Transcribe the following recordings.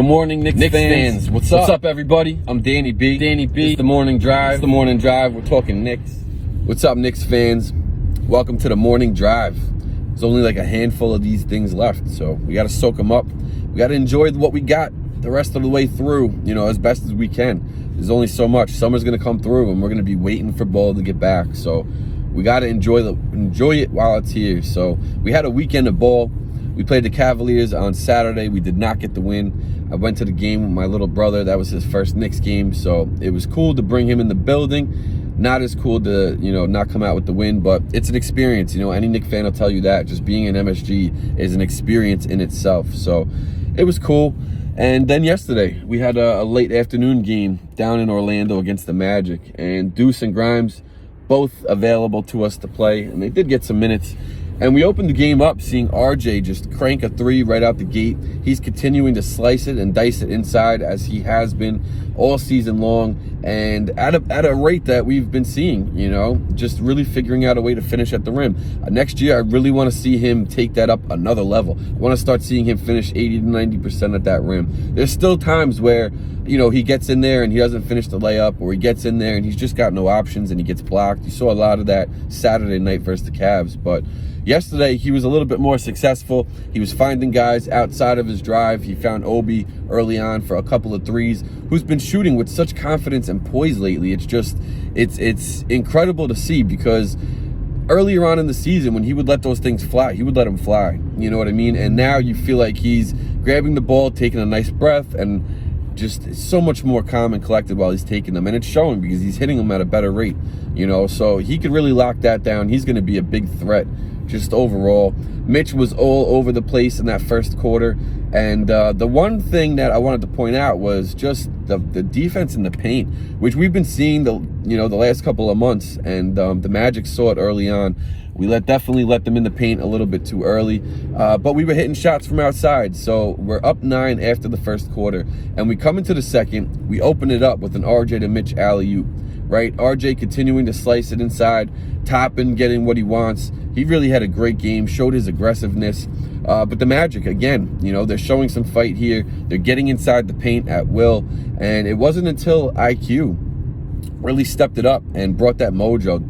Good morning, Knicks fans. What's up? What's up, everybody? I'm Danny B. It's the morning drive. We're talking Knicks. What's up, Knicks fans? Welcome to the morning drive. There's only like a handful of these things left, so we got to soak them up. We got to enjoy what we got the rest of the way through, as best as we can. There's only so much. Summer's going to come through, and we're going to be waiting for ball to get back. So we got to enjoy it while it's here. So we had a weekend of ball. We played the Cavaliers on Saturday. We did not get the win. I went to the game with my little brother. That was his first Knicks game, so it was cool to bring him in the building. Not as cool to, not come out with the win, but it's an experience. Any Knicks fan will tell you that. Just being in MSG is an experience in itself. So it was cool. And then yesterday, we had a late afternoon game down in Orlando against the Magic. And Deuce and Grimes, both available to us to play. And they did get some minutes. And we opened the game up seeing RJ just crank a three right out the gate. He's continuing to slice it and dice it inside as he has been all season long, and at a rate that we've been seeing, just really figuring out a way to finish at the rim. Next year, I really want to see him take that up another level. I want to start seeing him finish 80 to 90% at that rim. There's still times where, he gets in there and he doesn't finish the layup, or he gets in there and he's just got no options and he gets blocked. You saw a lot of that Saturday night versus the Cavs, but yesterday, he was a little bit more successful. He was finding guys outside of his drive. He found Obi early on for a couple of threes, who's been shooting with such confidence and poise lately. It's incredible to see, because earlier on in the season, when he would let those things fly, he would let them fly. You know what I mean? And now you feel like he's grabbing the ball, taking a nice breath, and just so much more calm and collected while he's taking them. And it's showing because he's hitting them at a better rate, so he could really lock that down. He's going to be a big threat just overall. Mitch was all over the place in that first quarter. And the one thing that I wanted to point out was just the defense in the paint, which we've been seeing the last couple of months. And the Magic saw it early on. We definitely let them in the paint a little bit too early, but we were hitting shots from outside. So we're up 9 after the first quarter, and we come into the second. We open it up with an RJ to Mitch alley-oop, right? RJ continuing to slice it inside, Toppin getting what he wants. He really had a great game, showed his aggressiveness. But the Magic, again, they're showing some fight here. They're getting inside the paint at will, and it wasn't until IQ really stepped it up and brought that mojo,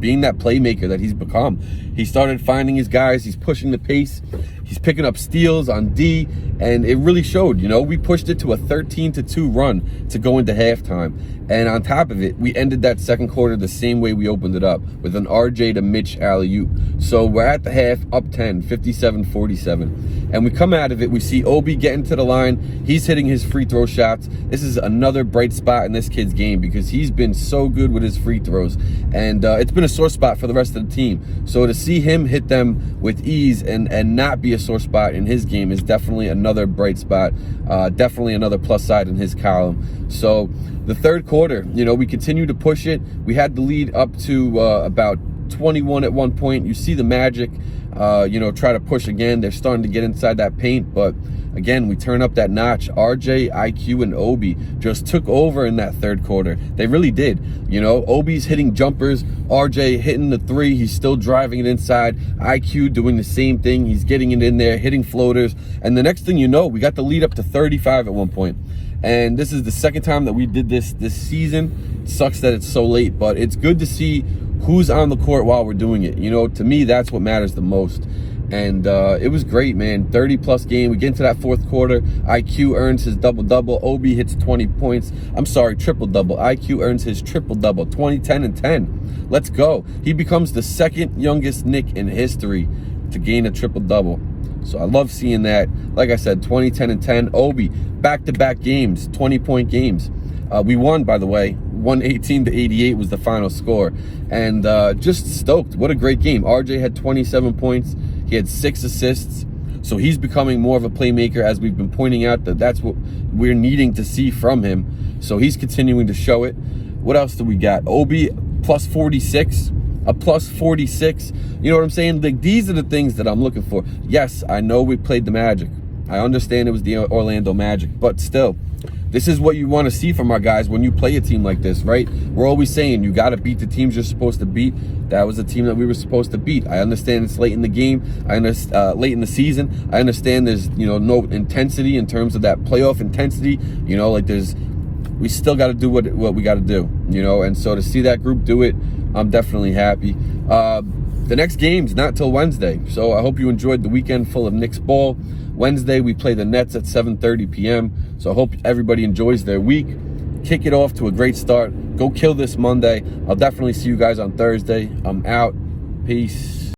being that playmaker that he's become. He started finding his guys. He's pushing the pace. He's picking up steals on D, and it really showed. We pushed it to a 13-2 run to go into halftime. And on top of it, we ended that second quarter the same way we opened it up, with an RJ to Mitch alley-oop. So we're at the half, up 10, 57-47. And we come out of it, we see Obi getting to the line. He's hitting his free throw shots. This is another bright spot in this kid's game, because he's been so good with his free throws. And it's been a sore spot for the rest of the team. So to see him hit them with ease and not be a sore spot in his game is definitely another bright spot, definitely another plus side in his column. So the third quarter, we continue to push it. We had the lead up to about 21 at one point. You see the Magic, try to push again. They're starting to get inside that paint, but again, we turn up that notch. RJ, IQ, and Obi just took over in that third quarter. They really did. Obi's hitting jumpers, RJ hitting the three. He's still driving it inside. IQ doing the same thing. He's getting it in there, hitting floaters. And the next thing you know, we got the lead up to 35 at one point. And this is the second time that we did this season. It sucks that it's so late, but it's good to see who's on the court while we're doing it. To me, that's what matters the most. And it was great, man. 30-plus game. We get into that fourth quarter. IQ earns his double-double. Obi hits 20 points. I'm sorry, triple-double. IQ earns his triple-double, 20, 10, and 10. Let's go. He becomes the second youngest Knick in history to gain a triple-double. So I love seeing that. Like I said, 20, 10, and 10. Obi, back-to-back games, 20-point games. We won, by the way. 118-88 was the final score. And just stoked. What a great game. RJ had 27 points. He had 6 assists. So he's becoming more of a playmaker, as we've been pointing out that's what we're needing to see from him. So he's continuing to show it. What else do we got? Obi, plus 46. A plus 46. You know what I'm saying? Like, these are the things that I'm looking for. Yes, I know we played the Magic. I understand it was the Orlando Magic, but still, this is what you want to see from our guys when you play a team like this, right? We're always saying you got to beat the teams you're supposed to beat. That was the team that we were supposed to beat. I understand it's late in the game. I understand late in the season. I understand there's, you know, no intensity in terms of that playoff intensity. You know, like we still got to do what we got to do, you know. And so to see that group do it, I'm definitely happy. The next game's not till Wednesday, so I hope you enjoyed the weekend full of Knicks ball. Wednesday, we play the Nets at 7:30 p.m., so I hope everybody enjoys their week. Kick it off to a great start. Go kill this Monday. I'll definitely see you guys on Thursday. I'm out. Peace.